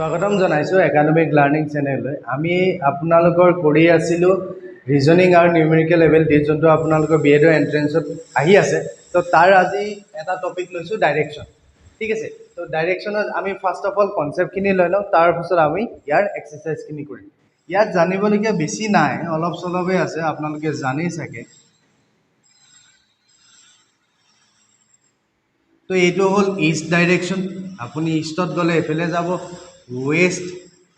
স্বাগতম জনাইছো academic learning চেনেললৈ আমি আপোনালোকৰ কৰি আছিলো ৰিজনিং আৰু নিউমেৰিকেল লেভেল ডি যোনটো আপোনালোকৰ বিএডৰ এন্ট্ৰেন্সত আহি আছে তো তাৰ আজি এটা টপিক লৈছো ডাইৰেকচন ঠিক আছে তো ডাইৰেকচনত আমি ফাৰ্স্ট অফ অল কনসেপ্টখিনি লৈ লওঁ তাৰ পিছত আমি ইয়াৰ এক্সাৰসাইজখিনি কৰিম ইয়াত জানিবলগীয়া বেছি নাই অলপ চলপে আছে আপোনালোকে জানি থাকে তো এইটো হল ইষ্ট ডাইৰেকচন আপুনি ইষ্টত গলে এফালে যাব ওয়েস্ট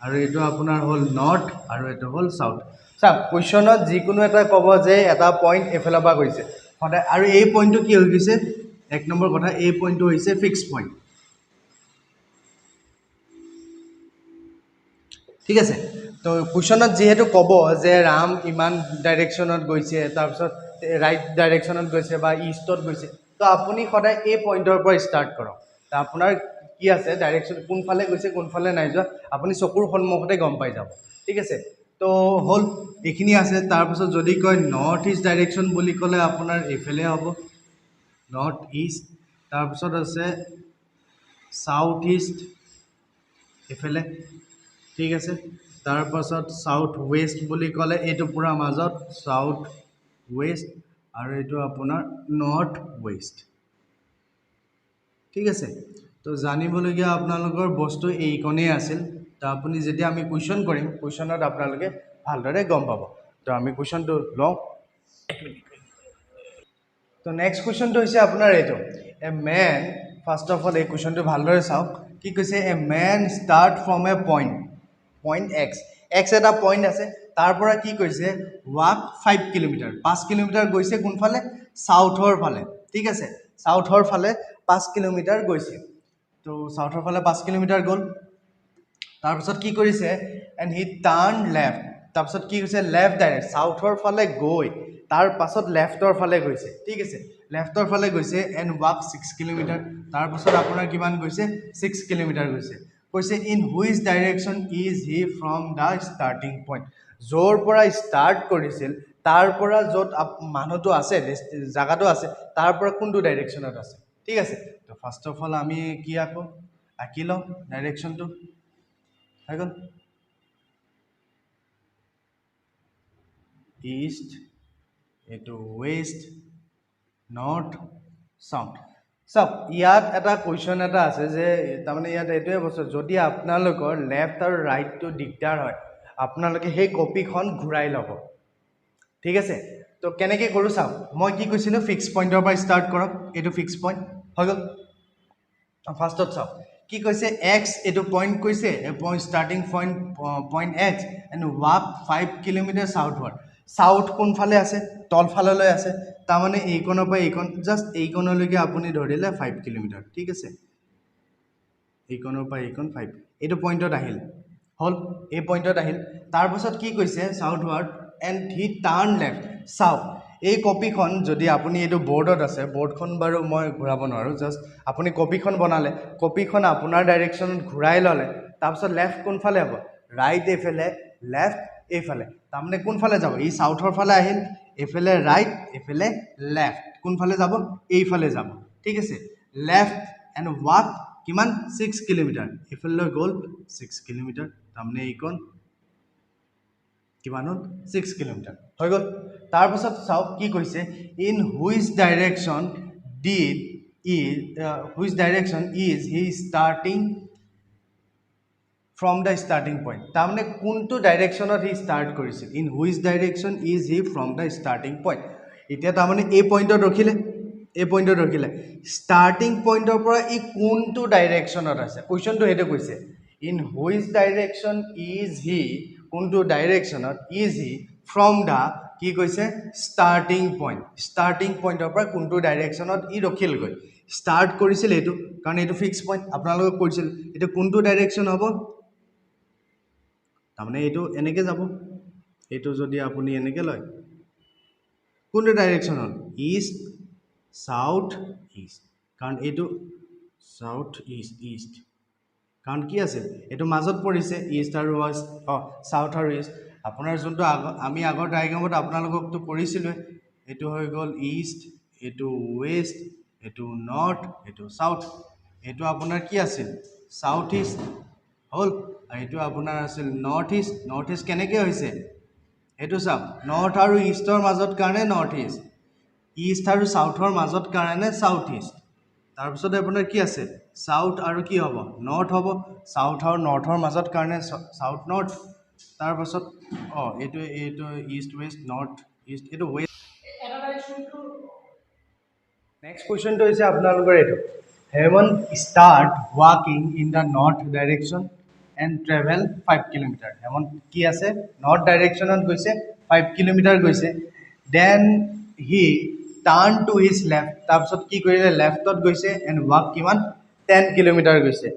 আৰু এইটো আপোনাৰ হল নৰ্থ আৰু এইটো হল সাউথ সাব কোৱেশ্চনত যিকোনো এটা ক'ব যে এটা পইণ্ট এফালে পৰা গৈছে সদায় আৰু এই পইণ্টটো কি হৈ গৈছে এক নম্বৰ কথা এই পইণ্টটো হৈছে ফিক্স পইণ্ট ঠিক আছে তো কোৱেশ্চনত যেহেতু ক'ব যে ৰাম ইমান ডাইৰেকচনত গৈছে তাৰপিছত ৰাইট ডাইৰেকচনত গৈছে বা ইষ্টত গৈছে তো আপুনি সদায় এই পইণ্টৰ পৰা ষ্টাৰ্ট কৰক তো আপোনাৰ কি আছে ডাইৰেকচন কোনফালে গৈছে কোনফালে নাই যোৱা আপুনি চকুৰ সন্মুখতে গম পাই যাব ঠিক আছে তো হল এইখিনি আছে তাৰপিছত যদি কয় নৰ্থ ইষ্ট ডাইৰেকচন বুলি ক'লে আপোনাৰ এফালে হ'ব নৰ্থ ইষ্ট তাৰপিছত আছে সাউথ ইষ্ট এফালে ঠিক আছে তাৰপাছত সাউথ ওয়েস্ট বুলি ক'লে এইটো পুৰা মাজত সাউথ ওয়েস্ট আৰু এইটো আপোনাৰ নৰ্থ ওয়েস্ট ঠিক আছে তো জানিবলগীয়া আপোনালোকৰ বস্তু এইকণেই আছিল তো আপুনি যেতিয়া আমি কুৱেশ্যন কৰিম কুৱেশ্যনত আপোনালোকে ভালদৰে গম পাব তো আমি কুৱেশ্যনটো লওঁ তো নেক্সট কুৱেশ্যনটো হৈছে আপোনাৰ এইটো a man first of all এই কুৱেশ্যনটো ভালদৰে চাওক কি কৈছে a man start from a point X এটা পইণ্ট আছে তাৰ পৰা কি কৈছে ৱাক 5 কিলোমিটাৰ 5 কিলোমিটাৰ গৈছে কোনফালে সাউথৰ ফালে ঠিক আছে সাউথৰ ফালে 5 কিলোমিটাৰ গৈছে তো সাউথৰ ফালে 5 কিলোমিটাৰ গ'ল তাৰপিছত কি কৰিছে এণ্ড হি টাৰ্ণ লেফ্ট তাৰপিছত কি হৈছে লেফ্ট ডাইৰেক্ট সাউথৰ ফালে গৈ তাৰ পাছত লেফ্টৰ ফালে গৈছে ঠিক আছে লেফ্টৰ ফালে গৈছে এণ্ড ৱাক 6 কিলোমিটাৰ তাৰপিছত আপোনাৰ কিমান গৈছে 6 কিলোমিটাৰ গৈছে কৈছে in which direction is he from the starting point য'ৰ পৰা ষ্টাৰ্ট কৰিছিল তাৰ পৰা য'ত মানুহটো আছে জাগাটো আছে তাৰ পৰা কোনটো ডাইৰেকশ্যনত আছে ঠিক আছে তো ফাৰ্স্ট অফ অল আমি কি আঁকি লওঁ ডাইৰেকশ্যনটো হৈ গ'ল ইষ্ট এইটো ওয়েস্ট নৰ্থ সাউথ চাওক ইয়াত এটা কুৱেশ্যন এটা আছে যে তাৰমানে ইয়াত এইটোৱে বস্তু যদি আপোনালোকৰ লেফ্ট আৰু ৰাইটটো দিগদাৰ হয় আপোনালোকে সেই কপিখন ঘূৰাই ল'ব ঠিক আছে তো কেনেকৈ কৰোঁ চাওক মই কি কৈছিলোঁ ফিক্স পইণ্টৰ পৰা ষ্টাৰ্ট কৰক এইটো ফিক্স পইণ্ট হৈ গ'ল ফাৰ্ষ্টত চাওক কি কৈছে এক্স এইটো পইণ্ট কৈছে starting point X and walk 5 kilometre southward south কোনফালে আছে তলফাললৈ আছে তাৰমানে এইকণৰ পৰা এইকণ জাষ্ট এইকণলৈকে আপুনি ধৰিলে 5 কিলোমিটাৰ ঠিক আছে এইকণৰ পৰা এইকণ 5 এইটো পইণ্টত আহিল হ'ল এই পইণ্টত আহিল তাৰপাছত কি কৈছে সাউথৱাৰ্ড এণ্ড হি টাৰ্ণ লেফ্ট চাওক এই কপিখন যদি আপুনি এইটো বৰ্ডত আছে বৰ্ডখন বাৰু মই ঘূৰাব নোৱাৰোঁ জাষ্ট আপুনি কপিখন বনালে কপিখন আপোনাৰ ডাইৰেকশ্যনত ঘূৰাই ল'লে তাৰপিছত লেফ্ট কোনফালে হ'ব ৰাইট এইফালে লেফ্ট এইফালে তাৰমানে কোনফালে যাব এই সাউথৰ ফালে আহিল এইফালে ৰাইট এইফালে লেফ্ট কোনফালে যাব এইফালে যাব ঠিক আছে লেফ্ট এণ্ড ৱাক কিমান 6 কিলোমিটাৰ এইফালে গ'ল 6 কিলোমিটাৰ তাৰমানে এইকণ কিমান হ'ল 6 কিলোমিটাৰ হৈ গ'ল তাৰপিছত চাওক কি কৈছে in which direction is he starting from the starting point তাৰমানে কোনটো ডাইৰেকশ্যনত হি ষ্টাৰ্ট কৰিছিল in which direction is he from the starting point এতিয়া তাৰমানে এই পইণ্টত ৰখিলে ষ্টাৰ্টিং পইণ্টৰ পৰা ই কোনটো ডাইৰেকশ্যনত আছে কুৱেশ্যনটো সেইটো কৈছে ইন হুইচ ডাইৰেকশ্যন ইজ হি কোনটো ডাইৰেকশ্যনত ইজ হি ফ্ৰম দ্য কি কৈছে ষ্টাৰ্টিং পইণ্টৰ পৰা কোনটো ডাইৰেকশ্যনত ই ৰখিলগৈ ষ্টাৰ্ট কৰিছিল এইটো কাৰণ এইটো ফিক্স পইণ্ট আপোনালোকক কৰিছিল এইটো কোনটো ডাইৰেকশ্যন হ'ব তাৰমানে এইটো এনেকৈ যাব এইটো যদি আপুনি এনেকৈ লয় কোনটো ডাইৰেকশ্যন হ'ল ইষ্ট সাউথ ইষ্ট কাৰণ এইটো সাউথ ইষ্ট কাৰণ কি আছিল এইটো মাজত পৰিছে ইষ্ট আৰু ৱেষ্ট সাউথ আৰু ইষ্ট আপোনাৰ যোনটো আমি আগৰ ডায়াগ্ৰামত আপোনালোককতো কৰিছিলোঁ এইটো হৈ গ'ল ইষ্ট এইটো ওয়েষ্ট এইটো নৰ্থ এইটো সাউথ এইটো আপোনাৰ কি আছিল সাউথ ইষ্ট হ'ল এইটো আপোনাৰ আছিল নৰ্থ ইষ্ট কেনেকৈ হৈছে এইটো চাওক নৰ্থ আৰু ইষ্টৰ মাজত কাৰণে নৰ্থ ইষ্ট আৰু ছাউথৰ মাজত কাৰণে ছাউথ ইষ্ট তাৰপিছতে আপোনাৰ কি আছে ছাউথ আৰু কি হ'ব নৰ্থ হ'ব ছাউথ আৰু নৰ্থৰ মাজত কাৰণে ছাউথ নৰ্থ তাৰপাছত এইটো ইষ্ট ৱেষ্ট নৰ্থ ইষ্ট এইটো ৱেষ্ট নেক্সট কুৱেশ্যনটো হৈছে আপোনালোকৰ এইটো হেমন ষ্টাৰ্ট ৱাকিং in the north direction and travel 5 kilometre a man কি আছে নৰ্থ ডাইৰেকশ্যনত গৈছে 5 কিলোমিটাৰ গৈছে then he turn to his left তাৰপিছত কি কৰিলে লেফ্টত গৈছে এণ্ড ৱাক কিমান 10 কিলোমিটাৰ গৈছে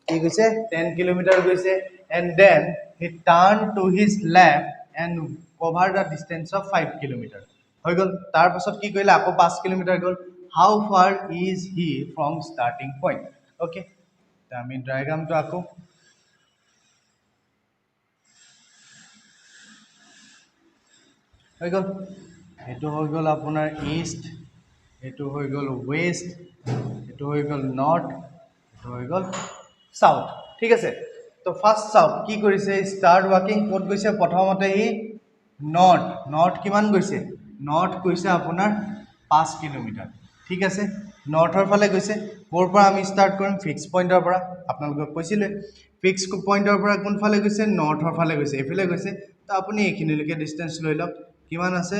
কি গৈছে 10 কিলোমিটাৰ গৈছে and then he turn to his left and cover the distance of 5 kilometre হৈ গ'ল তাৰপাছত কি কৰিলে আকৌ 5 কিলোমিটাৰ গ'ল how far is he from starting point okay আমি ডায়াগ্ৰামটো আকৌ হৈ গ'ল এইটো হৈ গ'ল আপোনাৰ ইষ্ট এইটো হৈ গ'ল ৱেষ্ট এইটো হৈ গ'ল নৰ্থ এইটো হৈ গ'ল সাউথ ঠিক আছে তো ফাৰ্ষ্ট চাওক কি কৰিছে ষ্টাৰ্ট ৱাকিং ক'ত গৈছে প্ৰথমতে ই নৰ্থ কিমান গৈছে নৰ্থ গৈছে আপোনাৰ 5 কিলোমিটাৰ ঠিক আছে নৰ্থৰ ফালে গৈছে ক'ৰ পৰা আমি ষ্টাৰ্ট কৰিম ফিক্স পইণ্টৰ পৰা আপোনালোকক কৈছিলে ফিক্স পইণ্টৰ পৰা কোনফালে গৈছে নৰ্থৰ ফালে গৈছে এইফালে গৈছে তো আপুনি এইখিনিলৈকে ডিষ্টেঞ্চ লৈ লওক কিমান আছে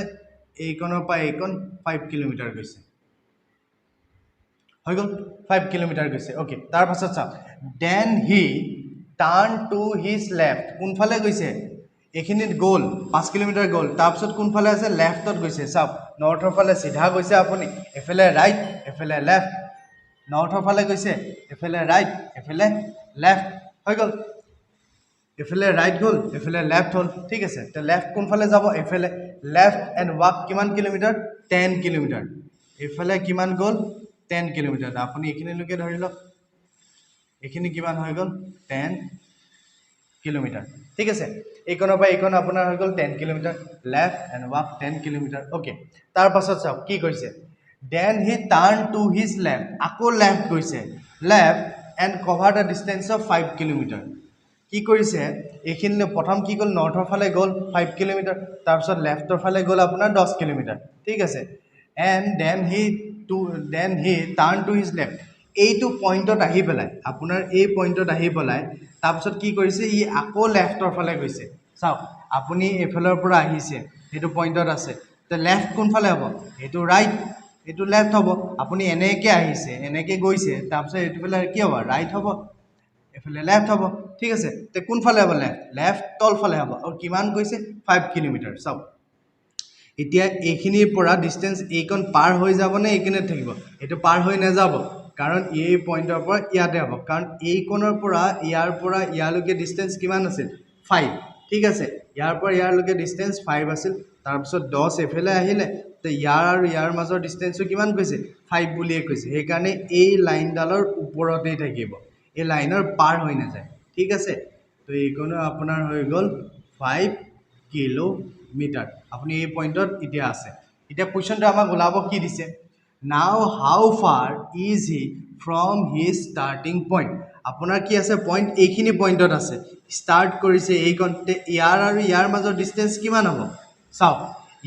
এইকণৰ পৰা এইকণ 5 কিলোমিটাৰ গৈছে হৈ গ'ল 5 কিলোমিটাৰ গৈছে অ'কে তাৰপাছত চাওক then he turn to his left কোনফালে গৈছে এইখিনিত গ'ল 5 কিলোমিটাৰ গ'ল তাৰপিছত কোনফালে আছে লেফ্টত গৈছে চাওক নৰ্থৰ ফালে চিধা গৈছে আপুনি এফালে ৰাইট এফালে লেফ্ট নৰ্থৰ ফালে গৈছে এফালে ৰাইট এফালে লেফ্ট হৈ গ'ল এফালে ৰাইট গ'ল এফালে লেফ্ট হ'ল ঠিক আছে তো লেফ্ট কোনফালে যাব এফালে লেফ্ট এণ্ড ৱাক কিমান কিলোমিটাৰ 10 কিলোমিটাৰ এফালে কিমান গ'ল 10 কিলোমিটাৰ আপুনি এইখিনিলৈকে ধৰি লওক এইখিনি কিমান হৈ গ'ল 10 কিলোমিটাৰ ঠিক আছে এইকণৰ পৰা এইকণ আপোনাৰ হৈ গ'ল 10 kilometre left and walk 10 kilometre okay তাৰপাছত চাওক কি কৰিছে then he turn to his left আকৌ লেফ্ট গৈছে left and cover the distance of 5 kilometre কি কৰিছে এইখিনি প্ৰথম কি গ'ল নৰ্থৰ ফালে গ'ল 5 কিলোমিটাৰ তাৰপিছত লেফ্টৰ ফালে গ'ল আপোনাৰ 10 কিলোমিটাৰ ঠিক আছে and then he turn to his left এইটো পইণ্টত আহি পেলাই আপোনাৰ এই পইণ্টত আহি পেলাই তাৰপিছত কি কৰিছে ই আকৌ লেফ্টৰ ফালে গৈছে চাওক আপুনি এইফালৰ পৰা আহিছে সেইটো পইণ্টত আছে তো লেফ্ট কোনফালে হ'ব এইটো ৰাইট এইটো লেফ্ট হ'ব আপুনি এনেকৈ আহিছে এনেকৈ গৈছে তাৰপিছত এইটো ফালে কি হ'ব ৰাইট হ'ব এফালে লেফ্ট হ'ব ঠিক আছে তো কোনফালে হ'ব লেফ্ট তলফালে হ'ব আৰু কিমান গৈছে 5 কিলোমিটাৰ চাওক এতিয়া এইখিনিৰ পৰা ডিষ্টেঞ্চ এইকণ পাৰ হৈ যাবনে এইখিনিত থাকিব এইটো পাৰ হৈ নাযাব কাৰণ এই পইণ্টৰ পৰা ইয়াতে হ'ব কাৰণ এইকণৰ পৰা ইয়ালৈকে ডিষ্টেঞ্চ কিমান আছিল 5 ঠিক আছে ইয়াৰ পৰা ইয়ালৈকে ডিষ্টেঞ্চ 5 আছিল তাৰপিছত 10 এফালে আহিলে তো ইয়াৰ আৰু ইয়াৰ মাজৰ ডিষ্টেঞ্চটো কিমান কৈছে 5 বুলিয়ে কৈছে সেইকাৰণে এই লাইনডালৰ ওপৰতেই থাকিব এই লাইনৰ পাৰ হৈ নাযায় ঠিক আছে তো এইকণো আপোনাৰ হৈ গ'ল 5 কিলোমিটাৰ আপুনি এই পইণ্টত এতিয়া আছে এতিয়া কুৱেশ্যনটো আমাক ওলাব কি দিছে নাও হাউ ফাৰ is he from his starting point আপোনাৰ কি আছে পইণ্ট এইখিনি পইণ্টত আছে ষ্টাৰ্ট কৰিছে এইকণতে ইয়াৰ আৰু ইয়াৰ মাজৰ ডিষ্টেঞ্চ কিমান হ'ব চাওক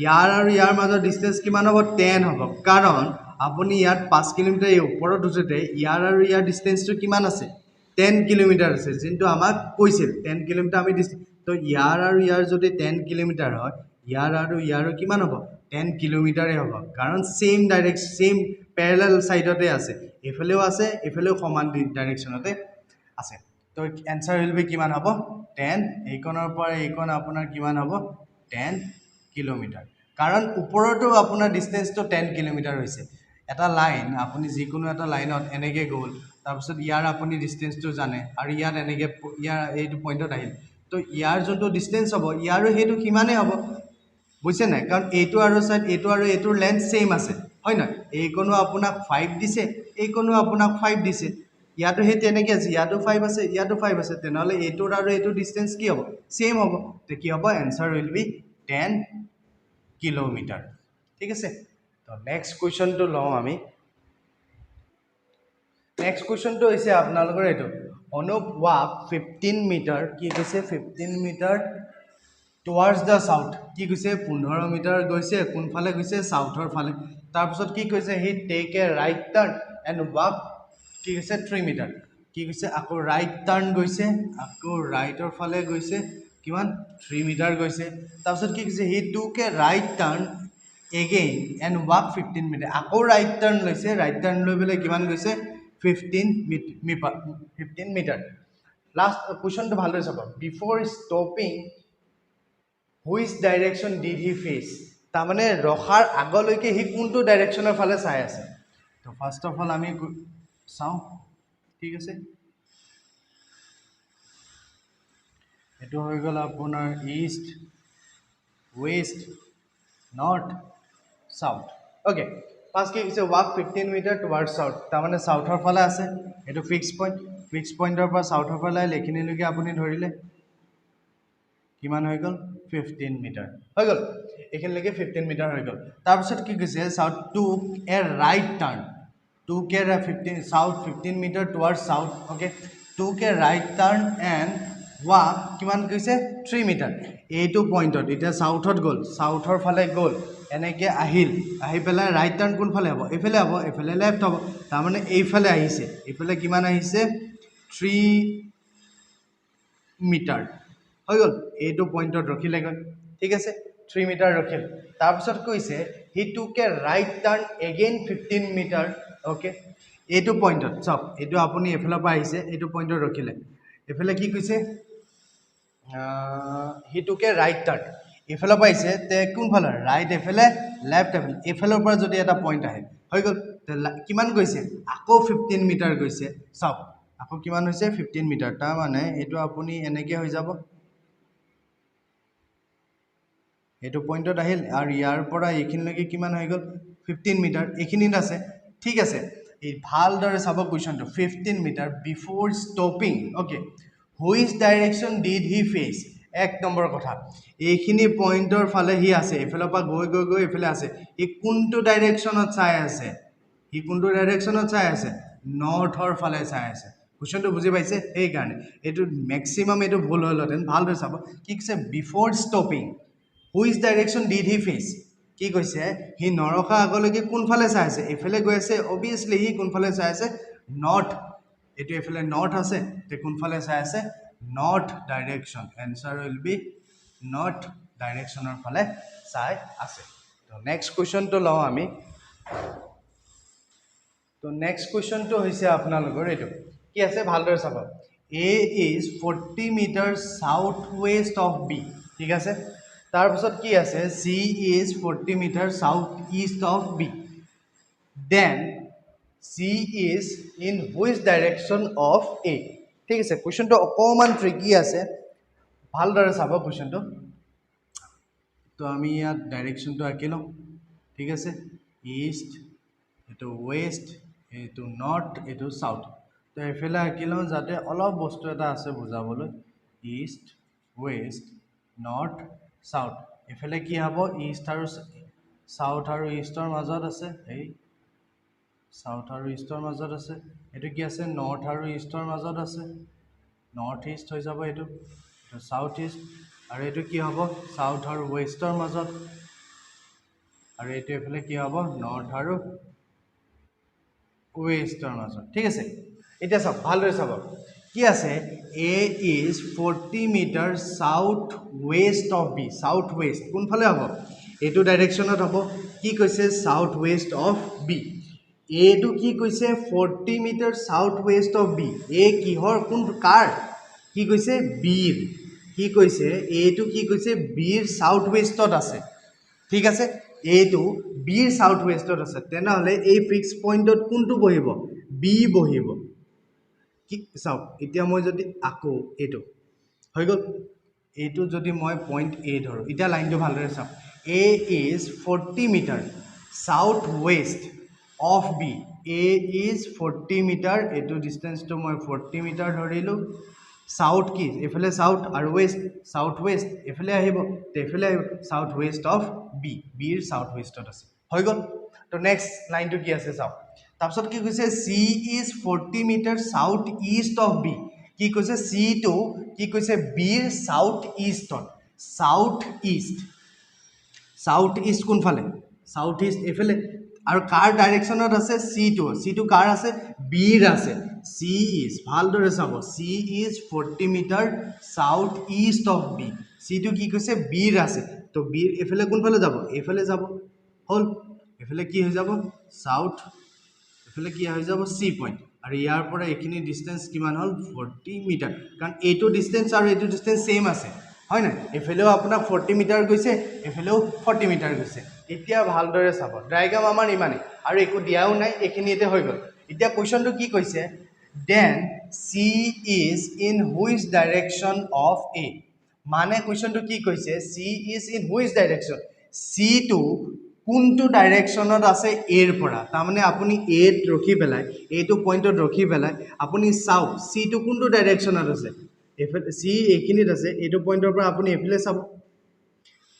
ইয়াৰ আৰু ইয়াৰ মাজৰ ডিষ্টেঞ্চ কিমান হ'ব 10 হ'ব কাৰণ আপুনি ইয়াত 5 কিলোমিটাৰ এই ওপৰত উঠোঁতে ইয়াৰ আৰু ইয়াৰ ডিষ্টেঞ্চটো কিমান আছে 10 কিলোমিটাৰ আছে যোনটো আমাক কৈছিল 10 কিলোমিটাৰ আমি তো ইয়াৰ আৰু ইয়াৰ যদি 10 কিলোমিটাৰ হয় ইয়াৰ আৰু ইয়াৰো কিমান হ'ব 10 কিলোমিটাৰে হ'ব কাৰণ ছেইম পেৰেলেল ছাইডতে আছে এইফালেও আছে এইফালেও সমান ডাইৰেকশ্যনতে আছে তো এনচাৰ উইল বি কিমান হ'ব 10 এইকণৰ পৰা এইকণ আপোনাৰ কিমান হ'ব 10 কিলোমিটাৰ কাৰণ ওপৰতো আপোনাৰ ডিষ্টেঞ্চটো 10 কিলোমিটাৰ হৈছে এটা লাইন আপুনি যিকোনো এটা লাইনত এনেকৈ গ'ল তাৰপিছত ইয়াৰ আপুনি ডিষ্টেঞ্চটো জানে আৰু ইয়াত এনেকৈ ইয়াৰ এইটো পইণ্টত আহিল তো ইয়াৰ যোনটো ডিষ্টেঞ্চ হ'ব ইয়াৰো সেইটো সিমানেই হ'ব বুজিছে নাই কাৰণ এইটো আৰু চাইড এইটো আৰু এইটোৰ লেন্থ ছেইম আছে হয় নহয় এইকণো আপোনাক 5 দিছে এইকণো আপোনাক 5 দিছে ইয়াতো সেই তেনেকৈ আছে ইয়াতো 5 আছে ইয়াতো 5 আছে তেনেহ'লে এইটোৰ আৰু এইটোৰ ডিষ্টেঞ্চ কি হ'ব ছেইম হ'ব তো কি হ'ব এনচাৰ উইল বি 10 কিলোমিটাৰ ঠিক আছে তো নেক্সট কুৱেশ্যনটো লওঁ আমি নেক্সট কুৱেশ্যনটো হৈছে আপোনালোকৰ এইটো অনুপ walk 15 মিটাৰ কি কৈছে 15 মিটাৰ towards the south কি কৈছে 15 মিটাৰ গৈছে কোনফালে গৈছে সাউথৰ ফালে তাৰপিছত কি কৈছে he take a right turn and walk কি কৈছে 3 মিটাৰ কি কৈছে আকৌ ৰাইট টাৰ্ন গৈছে আকৌ ৰাইটৰ ফালে গৈছে কিমান 3 মিটাৰ গৈছে তাৰপিছত কি কৈছে he took a right turn again and walk 15 metre আকৌ ৰাইট টাৰ্ন লৈছে ৰাইট টাৰ্ন লৈ পেলাই কিমান গৈছে 15 মিটাৰ লাষ্ট কোৱেশ্চনটো ভালদৰে চাব বিফোৰ stopping which direction did he face তাৰমানে ৰখাৰ আগলৈকে হি কোনটো ডাইৰেকচনৰ ফালে চাই আছে তো ফাৰ্স্ট অফ অল আমি চাও ঠিক আছে এটো হৈ গল আপোনাৰ east West north south okay first কি কৈছে walk 15 মিটাৰ টুৱাৰ্ডছ সাউথ তাৰমানে সাউথৰ ফালে আছে এটো ফিক্স পইণ্টৰ পৰা সাউথৰ ফালে লেখিনিলৈকে আপুনি ধৰিলে কিমান হৈ গল 15 মিটাৰ হৈ গল এখিনিলৈকে 15 মিটাৰ হৈ গল তাৰপিছত কি কৈছে south took a right turn took a 15 south 15 meter towards south okay took a right turn and walk কিমান কৈছে 3 মিটাৰ এইটো পইণ্টত এটা সাউথত গল সাউথৰ ফালে গল এনেকে আহিল আহি পেলাই ৰাইট টাৰ্ন কোন ফালে হ'ব এফালে লেফট হ'ব তাৰ মানে এইফালে আহিছে এইফালে কিমান আহিছে 3 মিটাৰ হৈ গল এইটো পইণ্টত ৰখিলে গল ঠিক আছে 3 মিটাৰ ৰখিল তাৰপিছত কৈছে he took a right turn again 15 metre okay এইটো পইণ্টত চাওক এইটো আপুনি এফালৰ পৰা আহিছে এইটো পইণ্টত ৰখিলে এফালে কি কৈছে he took a right turn এফালৰ পৰা আহিছে তে কোনফালৰ ৰাইট এফালে লেফট এফালৰ পৰা যদি এটা পইণ্ট আহে হৈ গল কিমান গৈছে আকৌ 15 মিটাৰ গৈছে চাওক আকৌ কিমান হৈছে 15 মিটাৰ তাৰ মানে এইটো আপুনি এনেকে হৈ যাব এইটো পইণ্টত আহিল আৰু ইয়াৰ পৰা এইখিনিলৈকে কিমান হৈ গল 15 মিটাৰ এইখিনিত আছে ঠিক আছে এই ভালদৰে চাব কোৱেশ্চনটো 15 metre before stopping okay which direction did he face এক নম্বৰ কথা এইখিনি পইণ্টৰ ফালে হি আছে এফালৰ পৰা গৈ এফালে আছে ই কোনটো ডাইৰেকচনত চাই আছে নৰ্থৰ ফালে চাই আছে কোৱেশ্চনটো বুজি পাইছে এই কাৰণে এইটো ম্যাক্সিমাম এইটো ভুল হলতেন ভালদৰে চাব কি কৈছে বিফোৰ stopping which direction did he face কি কৈছে হি নৰখা আগলৈকে কোনফালে চাই আছে এফালে গৈ আছে অবিয়াসলি হি কোনফালে চাই আছে নৰ্থ এটো এফালে নৰ্থ আছে তে কোনফালে চাই আছে north direction answer will be north ডাইৰেকচনৰ ফালে চাই আছে তো নেক্সট কোৱেশ্চনটো লও আমি তো নেক্সট কোৱেশ্চনটো হৈছে আপোনালোকৰ এটো কি আছে ভালদৰে চাব A is 40 meters southwest of B ঠিক আছে তাৰপিছত কি আছে C is 40 meters southeast of B then C is in which direction of A ঠিক আছে কোৱেশ্চনটো অকমান ট্ৰিকি আছে ভালদৰে চাব কোৱেশ্চনটো তো আমি ইয়াত ডাইৰেকচনটো আঁকিলো ঠিক আছে ইষ্ট এটো ওয়েস্ট এটো নর্থ এটো সাউথ তো এফালে আঁকিলো যাতে অলপ বস্তু এটা আছে বুজাবলৈ ইষ্ট ওয়েস্ট নর্থ সাউথ এফালে কি হ'ব ইষ্ট আৰু সাউথ আৰু ইষ্টৰ মাজত আছে এই সাউথ আৰু ইষ্টৰ মাজত আছে এটো কি আছে নৰ্থ আৰু ইষ্টৰ মাজত আছে নৰ্থ ইষ্ট হৈ যাব এটো সাউথ ইষ্ট আৰু এটো কি হ'ব সাউথ আৰু ওয়েষ্টৰ মাজত আৰু এটো এফালে কি হ'ব নৰ্থ আৰু ওয়েষ্টৰ মাজত ঠিক আছে এটা সব ভালদৰে চাব কি আছে A is 40 metre south west of B south west কোনফালে হ'ব এটো ডাইৰেকচনত হ'ব কি কৈছে সাউথ ওয়েস্ট অফ B এটো কি কৈছে 40 metre south west of B এ কিহৰ কোন কাৰ কি কৈছে বিৰ কি কৈছে এটো কি কৈছে বিৰ সাউথ ওয়েষ্টত আছে ঠিক আছে এইটো বিৰ সাউথ ওয়েষ্টত আছে তেনেহলে এই ফিক্স পইণ্টত কোনটো বহিব বি বহিব কি চাও এতিয়া মই যদি আকো এটো হৈ গল এটো যদি মই পইণ্ট এ ধৰো এটা লাইনটো ভালদৰে চাও A is 40 metre south west of B A is 40 metre এটো ডিসটেন্সটো মই 40 মিটাৰ ধৰিলো সাউথ কি এফালে সাউথ আৰু ওয়েস্ট সাউথ ওয়েস্ট এফালে আহিব তেফালে আহিব সাউথ ওয়েস্ট অফ বি বিৰ সাউথ ওয়েস্টত আছে হৈ গল তো নেক্সট লাইনটো কি আছে চাও তাৰপিছত কি কৈছে C is 40 metre south east of B কি কৈছে সি টু কি কৈছে বিৰ সাউথ ইষ্টত সাউথ ইষ্ট কোনফালে সাউথ ইষ্ট এফালে আৰু কাৰ ডাইৰেকশ্যনত আছে সি টু কাৰ আছে বিৰ আছে সি ইজ ভালদৰে চাব C is 40 metre south east of B C two কি কৈছে বিৰ আছে তো বিৰ এফালে কোনফালে যাব এফালে যাব হল এফালে কি হৈ যাব সাউথ এফালে কি হৈ যাব সি পইণ্ট আৰু ইয়াৰ পৰা এইখিনি ডিষ্টেঞ্চ কিমান হ'ল 40 মিটাৰ কাৰণ এইটো ডিষ্টেঞ্চ আৰু এইটো ডিষ্টেঞ্চ সেম আছে হয় না এফালেও আপোনাৰ 40 মিটাৰ গৈছে এফালেও 40 মিটাৰ গৈছে এতিয়া ভালদৰে চাব ডায়াগ্ৰাম আমাৰ ইমানে আৰু একো দিয়াও নাই এইখিনিতে হৈ গ'ল এতিয়া কোৱেশ্চনটো কি কৈছে then C is in which direction of A মানে কোৱেশ্চনটো কি কৈছে C is in which direction C two কোনটো ডাইৰেকশ্যনত আছে এৰ পৰা তাৰমানে আপুনি এত ৰখি পেলাই এইটো পইণ্টত ৰখি পেলাই আপুনি চাওক সি টু কোনটো ডাইৰেকশ্যনত আছে এফালে সি এইখিনিত আছে এইটো পইণ্টৰ পৰা আপুনি এফালে চাব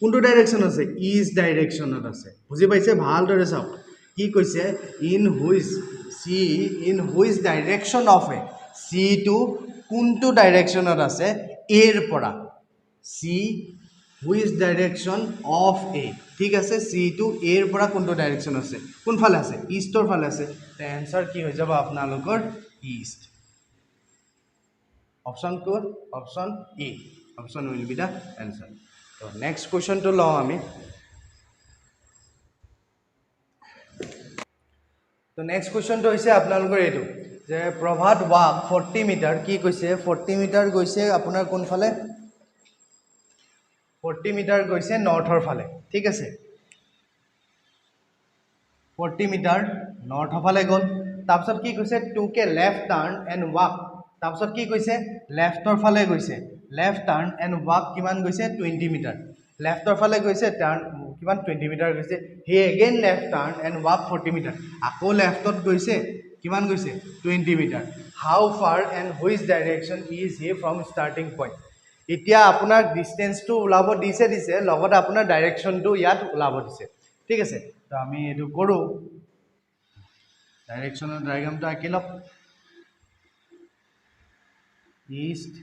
কোনটো ডাইৰেকশ্যন আছে ইজ ডাইৰেকশ্যনত আছে বুজি পাইছে ভালদৰে চাওক কি কৈছে in which direction of A C two কোনটো ডাইৰেকশ্যনত আছে এৰ পৰা C which direction of A ঠিক আছে সি টু এৰ পৰা কোনটো ডাইৰেকশ্যন আছে কোনফালে আছে ইষ্টৰ ফালে আছে তে এনসাৰ কি হৈ যাব আপোনালোকৰ east option code option E option will be the answer তো নেক্সট কুৱেশ্যনটো লওঁ আমি তো নেক্সট কুৱেশ্যনটো হৈছে আপোনালোকৰ এইটো যে প্ৰভাত ৱাক 40 মিটাৰ কি কৈছে 40 মিটাৰ গৈছে আপোনাৰ কোনফালে 40 মিটাৰ গৈছে নৰ্থৰ ফালে ঠিক আছে 40 মিটাৰ নৰ্থৰ ফালে গ'ল তাৰপিছত কি কৈছে টুকে লেফ্ট টাৰ্ণ এণ্ড ৱাক তাৰপিছত কি কৈছে লেফ্টৰ ফালে গৈছে লেফ্ট টাৰ্ণ এণ্ড ৱাক কিমান গৈছে 20 মিটাৰ লেফ্টৰ ফালে গৈছে টাৰ্ণ কিমান 20 মিটাৰ গৈছে he again left turn and walk 40 metre আকৌ লেফ্টত গৈছে কিমান গৈছে 20 metre how far and which direction is he from starting point এতিয়া আপোনাৰ ডিষ্টেঞ্চটো ওলাব দিছে লগতে আপোনাৰ ডাইৰেকশ্যনটো ইয়াত ওলাব দিছে ঠিক আছে তো আমি এইটো কৰোঁ ডাইৰেকশ্যনৰ ডায়াগ্ৰামটো আঁকি লওক ইষ্ট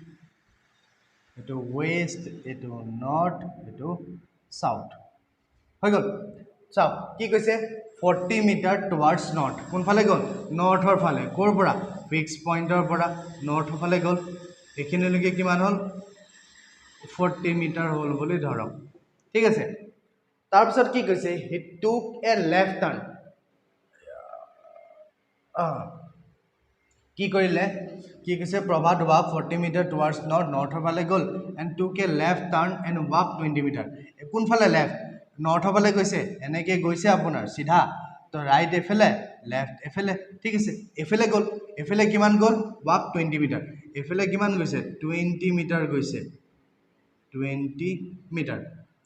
এইটো ৱেষ্ট এইটো নৰ্থ এইটো সাউথ হৈ গ'ল চাওক কি কৈছে 40 মিটাৰ টুৱাৰ্ডছ নৰ্থ কোনফালে গ'ল নৰ্থৰ ফালে ক'ৰ পৰা ফিক্স পইণ্টৰ পৰা নৰ্থৰ ফালে গ'ল এইখিনিলৈকে কিমান হ'ল 40 মিটাৰ হ'ল বুলি ধৰক ঠিক আছে তাৰপিছত কি কৈছে হি টুক এ লেফ্ট টাৰ্ণ কি কৰিলে কি কৈছে প্ৰভাত ৱাক 40 মিটাৰ টুৱাৰ্ডছ নৰ্থৰ ফালে গ'ল and took a left turn and walk 20 metre কোনফালে লেফ্ট নৰ্থৰ ফালে গৈছে এনেকৈ গৈছে আপোনাৰ চিধা তো ৰাইট এফালে লেফ্ট এফালে ঠিক আছে এফালে গ'ল এফালে কিমান গ'ল ৱাক 20 মিটাৰ এফালে কিমান গৈছে 20 মিটাৰ গৈছে 20 মিটাৰ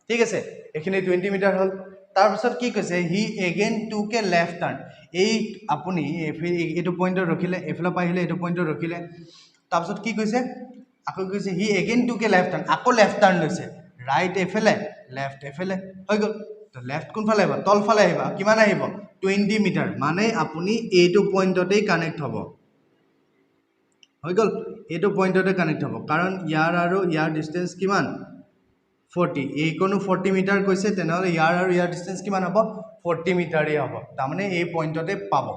ঠিক আছে এইখিনি 20 মিটাৰ হ'ল তাৰপিছত কি কৈছে হি এগেইন টুক এ লেফ্ট টাৰ্ণ এই আপুনি এইটো পইণ্টত ৰখিলে এফালৰ পৰা আহিলে এইটো পইণ্টত ৰখিলে তাৰপিছত কি কৈছে আকৌ কৈছে হি এগেইন টুক এ লেফ্ট টাৰ্ণ আকৌ লেফ্ট টাৰ্ণ লৈছে ৰাইট এফালে লেফ্ট এফালে হৈ গ'ল তো লেফ্ট কোনফালে আহিব তলফালে আহিব কিমান আহিব 20 মিটাৰ মানে আপুনি এইটো পইণ্টতেই কানেক্ট হ'ব হৈ গ'ল এইটো পইণ্টতে কানেক্ট হ'ব কাৰণ ইয়াৰ আৰু ইয়াৰ ডিষ্টেঞ্চ কিমান 40 এইকোনো 40 মিটাৰ কৈছে তেনেহ'লে ইয়াৰ আৰু ইয়াৰ ডিষ্টেঞ্চ কিমান হ'ব 40 মিটাৰেই হ'ব তাৰমানে এই পইণ্টতে পাব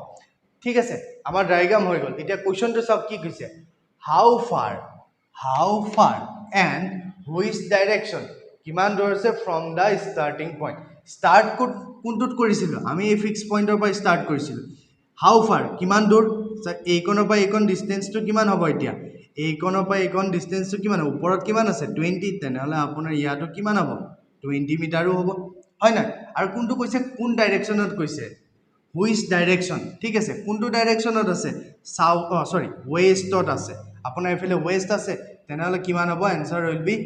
ঠিক আছে আমাৰ ডায়াগ্ৰাম হৈ গ'ল এতিয়া কুৱেশ্যনটো চাওক কি কৈছে হাউ ফাৰ এণ্ড হুইচ ডাইৰেকশ্যন কিমান দূৰ আছে from the starting point start কোনটোত কৰিছিলোঁ আমি এই ফিক্স পইণ্টৰ পৰা ষ্টাৰ্ট কৰিছিলোঁ হাউ ফাৰ কিমান দূৰ এইকণৰ পৰা এইকণ ডিষ্টেঞ্চটো কিমান হ'ব এতিয়া এইকণৰ পৰা এইকণ ডিষ্টেঞ্চটো কিমান হ'ব ওপৰত কিমান আছে 20 তেনেহ'লে আপোনাৰ ইয়াতো কিমান হ'ব 20 মিটাৰো হ'ব হয় নাই আৰু কোনটো কৈছে কোন ডাইৰেকশ্যনত কৈছে হুইচ ডাইৰেকশ্যন ঠিক আছে কোনটো ডাইৰেকশ্যনত আছে ৱেষ্টত আছে আপোনাৰ এইফালে ৱেষ্ট আছে তেনেহ'লে কিমান হ'ব এনচাৰ উইল বি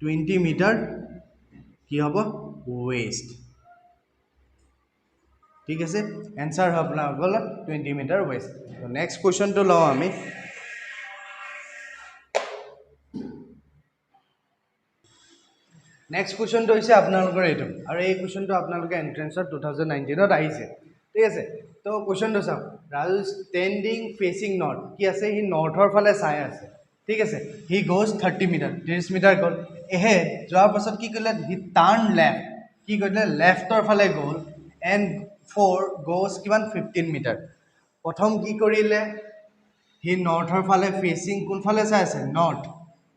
20 মিটাৰ কি হ'ব ৱেষ্ট ঠিক আছে এনসাৰ হয় আপোনাৰ গ'ল 20 মিটাৰ ৱেষ্ট তো নেক্সট কুৱেশ্যনটো লওঁ আমি নেক্সট কুৱেশ্যনটো হৈছে আপোনালোকৰ এইটো আৰু এই কুৱেশ্যনটো আপোনালোকে এণ্ট্ৰেন্সত 2019ত আহিছে ঠিক আছে তো তো কোৱেশ্যনটো চাওক ৰাজু ষ্টেণ্ডিং ফেচিং নৰ্থ কি আছে সি নৰ্থৰ ফালে চাই আছে ঠিক আছে হি গোজ 30 মিটাৰ 30 মিটাৰ গ'ল এহেড যোৱাৰ পাছত কি কৰিলে হি টাৰ্ণ লেফ্ট কি কৰিলে লেফ্টৰ ফালে গ'ল এণ্ড ফ'ৰ গোজ কিমান 15 মিটাৰ প্ৰথম কি কৰিলে সি নৰ্থৰ ফালে ফেচিং কোনফালে চাই আছে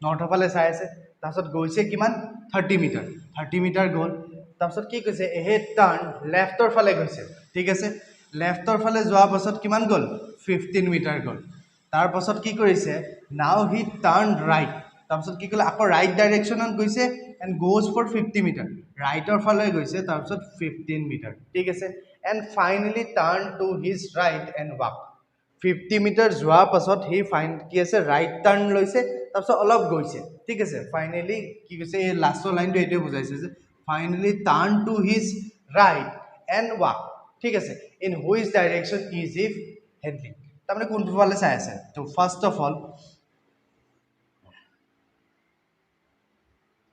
নৰ্থৰ ফালে চাই আছে তাৰপিছত গৈছে কিমান 30 মিটাৰ গ'ল তাৰপিছত কি কৈছে এহেড টাৰ্ণ লেফ্টৰ ফালে গৈছে ঠিক আছে লেফ্টৰ ফালে যোৱাৰ পাছত কিমান গ'ল 15 মিটাৰ গ'ল তাৰপাছত কি কৰিছে নাও হি টাৰ্ণ ৰাইট তাৰপিছত কি কৰিলে আকৌ ৰাইট ডাইৰেকশ্যনত গৈছে এণ্ড গোজ ফৰ 50 মিটাৰ ৰাইটৰ ফালে গৈছে তাৰপিছত 15 মিটাৰ ঠিক আছে and finally turn to his right and walk 50 metre যোৱাৰ পাছত সি কি আছে ৰাইট টাৰ্ণ লৈছে তাৰপিছত অলপ গৈছে ঠিক আছে ফাইনেলি কি কৈছে এই লাষ্টৰ লাইনটো এইটোৱে বুজাইছে যে finally turn to his right and walk ঠিক আছে in which direction is if হেডলিং তাৰমানে কোনটো ফালে চাই আছে তো ফাৰ্ষ্ট অফ অল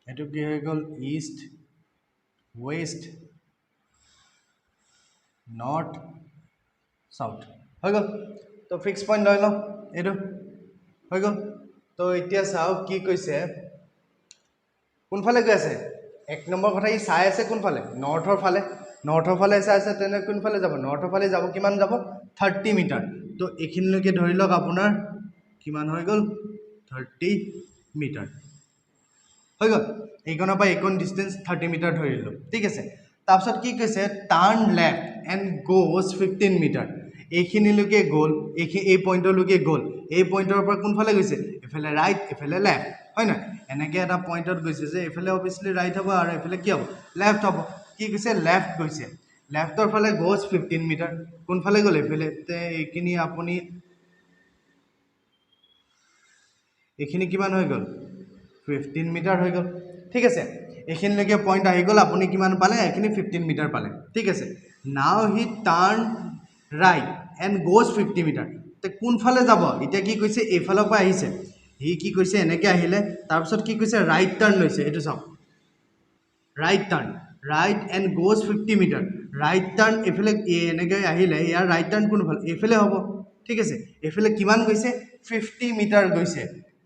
এইটো কি হৈ গ'ল ইষ্ট ৱেষ্ট নৰ্থ চাউথ হৈ গ'ল তো ফিক্স পইণ্ট লৈ লওঁ এইটো হৈ গ'ল তো এতিয়া চাওক কি কৈছে কোনফালে গৈ আছে এক নম্বৰ কথা ই চাই আছে কোনফালে নৰ্থৰ ফালে চাই আছে তেনে কোনফালে যাব নৰ্থৰ ফালে যাব কিমান যাব 30 মিটাৰ তো এইখিনিলৈকে ধৰি লওক আপোনাৰ কিমান হৈ গ'ল 30 মিটাৰ হৈ গ'ল এইকণৰ পৰা এইকণ ডিষ্টেঞ্চ 30 মিটাৰ ধৰিলোঁ ঠিক আছে তাৰপিছত কি কৈছে টাৰ্ণ লেফ্ট এণ্ড গোজ 15 মিটাৰ এইখিনিলৈকে গ'ল এই পইণ্টলৈকে গ'ল এই পইণ্টৰ পৰা কোনফালে গৈছে এফালে ৰাইট এফালে লেফ্ট হয় নহয় এনেকৈ এটা পইণ্টত গৈছে যে এইফালে অভিয়াছলি ৰাইট হ'ব আৰু এইফালে কি হ'ব লেফ্ট হ'ব কি কৈছে লেফ্ট গৈছে লেফ্টৰ ফালে গোজ 15 মিটাৰ কোনফালে গ'ল এইফালে এইখিনি আপুনি এইখিনি কিমান হৈ গ'ল 15 মিটাৰ হৈ গ'ল ঠিক আছে এইখিনিলৈকে পইণ্ট আহি গ'ল আপুনি কিমান পালে এইখিনি 15 মিটাৰ পালে ঠিক আছে নাও হি টাৰ্ণ ৰাইট এণ্ড গোজ 50 মিটাৰ তে কোনফালে যাব এতিয়া কি কৈছে এইফালৰ পৰা আহিছে সি কি কৈছে এনেকৈ আহিলে তাৰপিছত কি কৈছে ৰাইট টাৰ্ণ লৈছে এইটো চাওক right turn right and goes 50 metre right turn এইফালে এনেকৈ আহিলে ইয়াৰ ৰাইট টাৰ্ণ কোনফালে এইফালে হ'ব ঠিক আছে এইফালে কিমান গৈছে 50 মিটাৰ গৈছে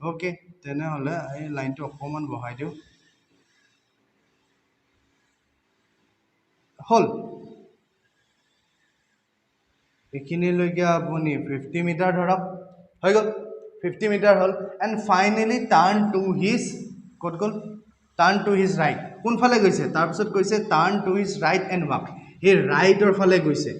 অ'কে তেনেহ'লে এই লাইনটো অকণমান বঢ়াই দিওঁ হ'ল এইখিনিলৈকে আপুনি 50 মিটাৰ ধৰক হৈ গ'ল 50 মিটাৰ হ'ল and finally turn to his ক'ত গ'ল টাৰ্ণ টু হিজ ৰাইট কোনফালে গৈছে তাৰপিছত কৈছে turn to his right and walk সেই ৰাইটৰ ফালে গৈছে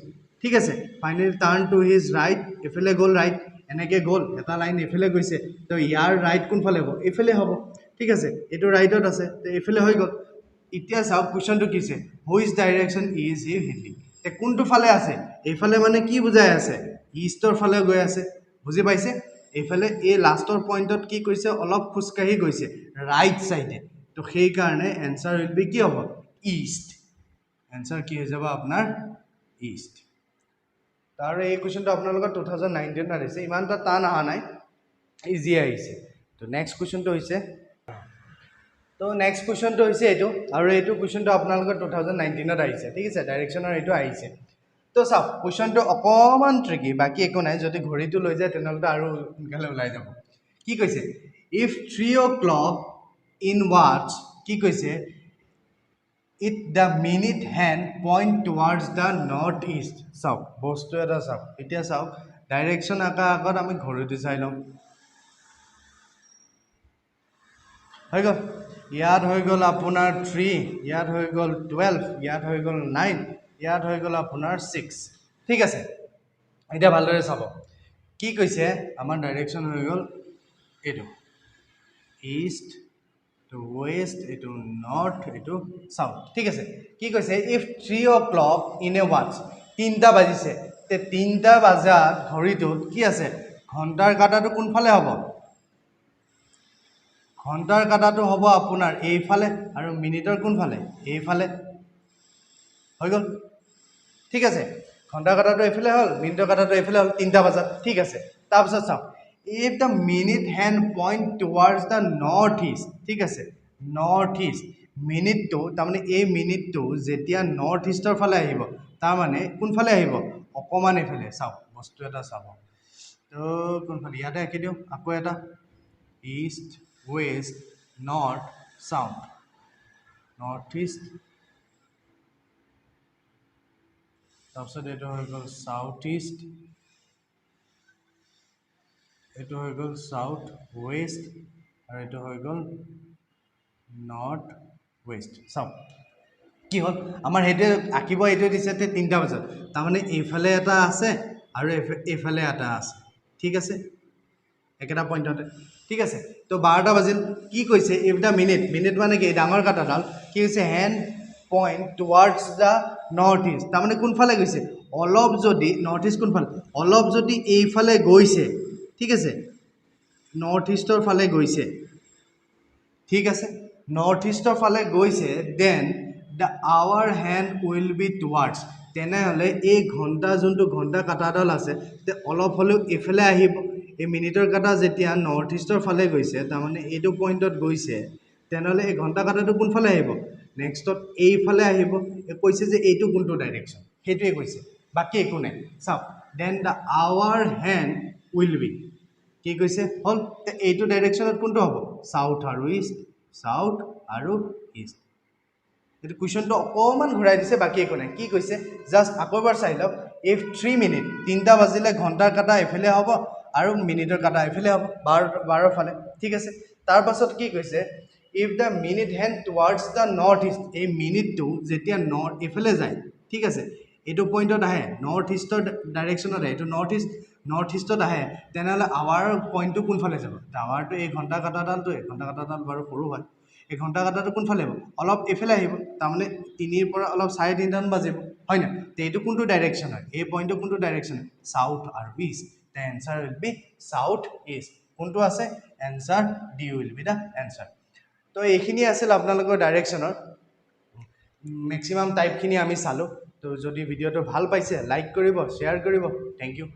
ঠিক আছে finally turn to his right এইফালে গ'ল ৰাইট এনেকৈ গ'ল এটা লাইন এইফালে গৈছে তো ইয়াৰ ৰাইট কোনফালে হ'ব এইফালে হ'ব ঠিক আছে এইটো ৰাইটত আছে তো এইফালে হৈ গ'ল এতিয়া চাওক কুৱেশ্যনটো কি আছে which direction is he heading তে কোনটো ফালে আছে এইফালে মানে কি বুজাই আছে ইষ্টৰ ফালে গৈ আছে বুজি পাইছে এইফালে এই লাষ্টৰ পইণ্টত কি কৈছে অলপ খোজকাঢ়ি গৈছে ৰাইট ছাইডে তো সেইকাৰণে এনচাৰ উইল বি কি হ'ব ইষ্ট এনচাৰ কি হৈ যাব আপোনাৰ ইষ্ট তাৰ এই কুৱেশ্যনটো আপোনালোকৰ 2019 আহিছে ইমান এটা টান অহা নাই ইজি আহিছে তো নেক্সট কুৱেশ্যনটো হৈছে তো নেক্সট কুৱেশ্যনটো হৈছে এইটো আৰু এইটো কুৱেশ্যনটো আপোনালোকৰ 2019 আহিছে ঠিক আছে ডাইৰেকশ্যনৰ এইটো আহিছে তো চাওক কুৱেশ্যনটো অকণমান ট্ৰিকি বাকী একো নাই যদি ঘড়ীটো লৈ যায় তেনেহ'লে আৰু সোনকালে ওলাই যাব কি কৈছে ইফ 3 o'clock ইন ৱাটছ কি কৈছে it the minute hand point towards the north east চাওক বস্তু এটা চাওক এতিয়া চাওক ডাইৰেকশ্যন আঁকা আগত আমি ঘড়ীটো চাই ল'ম হৈ গ'ল ইয়াত হৈ গ'ল আপোনাৰ 3 ইয়াত হৈ গ'ল 12 ইয়াত হৈ গ'ল 9 ইয়াত হৈ গ'ল আপোনাৰ 6 ঠিক আছে এতিয়া ভালদৰে চাব কি কৈছে আমাৰ ডাইৰেকশ্যন হৈ গ'ল এইটো ইষ্ট এইটো ৱেষ্ট এইটো নৰ্থ এইটো চাউথ ঠিক আছে কি কৈছে ইফ 3 o'clock ইন এ ৱাটছ 3টা বাজিছে তে 3টা বজাত ঘড়ীটোত কি আছে ঘণ্টাৰ কাঁটাটো কোনফালে হ'ব ঘণ্টাৰ কাঁটাটো হ'ব আপোনাৰ এইফালে আৰু মিনিটৰ কোনফালে এইফালে হৈ গ'ল ঠিক আছে ঘণ্টাৰ কাঁটাটো এইফালে হ'ল মিনিটৰ কাঁটাটো এইফালে হ'ল 3টা বজাত ঠিক আছে তাৰপিছত চাওক if the minute hand point towards the north east ঠিক আছে নৰ্থ ইষ্ট মিনিটটো তাৰমানে এই মিনিটটো যেতিয়া নৰ্থ ইষ্টৰ ফালে আহিব তাৰ মানে কোনফালে আহিব অকমান এফালে চাওক বস্তু এটা চাব তো কোনফালে ইয়াতে আঁকি দিওঁ আকৌ এটা east west north south north east তাৰপিছত এইটো হৈ গ'ল সাউথ ইষ্ট এইটো হৈ গ'ল সাউথ ৱেষ্ট আৰু এইটো হৈ গ'ল নৰ্থ ৱেষ্ট চাওক কি হ'ল আমাৰ সেইটোৱে আঁকিব এইটোৱে দিছে 3টা বজাত তাৰমানে এইফালে এটা আছে আৰু এইফালে এটা আছে ঠিক আছে একেটা পইণ্টতে ঠিক আছে তো 12টা বাজিল কি কৈছে ইফ দ্য মিনিট মানে কি ডাঙৰ কাটাডাল কি হৈছে hand point towards the north east তাৰমানে কোনফালে গৈছে অলপ যদি নৰ্থ ইষ্ট কোনফালে অলপ যদি এইফালে গৈছে ঠিক আছে নৰ্থ ইষ্টৰ ফালে গৈছে ঠিক আছে নৰ্থ ইষ্টৰ ফালে গৈছে then the hour hand will be towards তেনেহ'লে এই ঘণ্টা যোনটো ঘণ্টা কাটাডাল আছে তে অলপ হ'লেও এইফালে আহিব এই মিনিটৰ কাটা যেতিয়া নৰ্থ ইষ্টৰ ফালে গৈছে তাৰমানে এইটো পইণ্টত গৈছে তেনেহ'লে এই ঘণ্টা কাটাটো কোনফালে আহিব নেক্সটত এইফালে আহিব কৈছে যে এইটো কোনটো ডাইৰেকশ্যন সেইটোৱে কৈছে বাকী একো নাই চাওক then the hour hand will be কি কৈছে হ'ল এইটো ডাইৰেকশ্যনত কোনটো হ'ব সাউথ আৰু ইষ্ট সাউথ আৰু ইষ্ট এইটো কুৱেশ্যনটো অকণমান ঘূৰাই দিছে বাকী একো নাই কি কৈছে জাষ্ট আকৌ এবাৰ চাই লওক ইফ 3 মিনিট 3টা বাজিলে ঘণ্টাৰ কাটা এইফালে হ'ব আৰু মিনিটৰ কাটা এইফালে হ'ব 12 ফালে ঠিক আছে তাৰ পাছত কি কৈছে if the minute hand towards the north east এই মিনিটটো যেতিয়া এইফালে যায় ঠিক আছে এইটো পইণ্টত আহে নৰ্থ ইষ্টৰ ডাইৰেকশ্যনত আহে এইটো নৰ্থ ইষ্টত আহে তেনেহ'লে আৱাৰ পইণ্টটো কোনফালে যাব আৱাৰটো এই ঘণ্টা কাটাডালটো এই ঘণ্টা কাটাডাল বাৰু সৰু হয় এই ঘণ্টা কাটাটো কোনফালে হ'ব অলপ এইফালে আহিব তাৰমানে 3ৰ পৰা অলপ 3:30 বাজিব হয় না তো এইটো কোনটো ডাইৰেকশ্যন হয় এই পইণ্টটো কোনটো ডাইৰেকশ্যন হয় সাউথ আৰু east the answer will be south east কোনটো আছে answer D will be the answer তো এইখিনি আছিল আপোনালোকৰ ডাইৰেকশ্যনৰ মেক্সিমাম টাইপখিনি আমি চালোঁ তো যদি ভিডিঅ'টো ভাল পাইছে লাইক কৰিব শ্বেয়াৰ কৰিব থেংক ইউ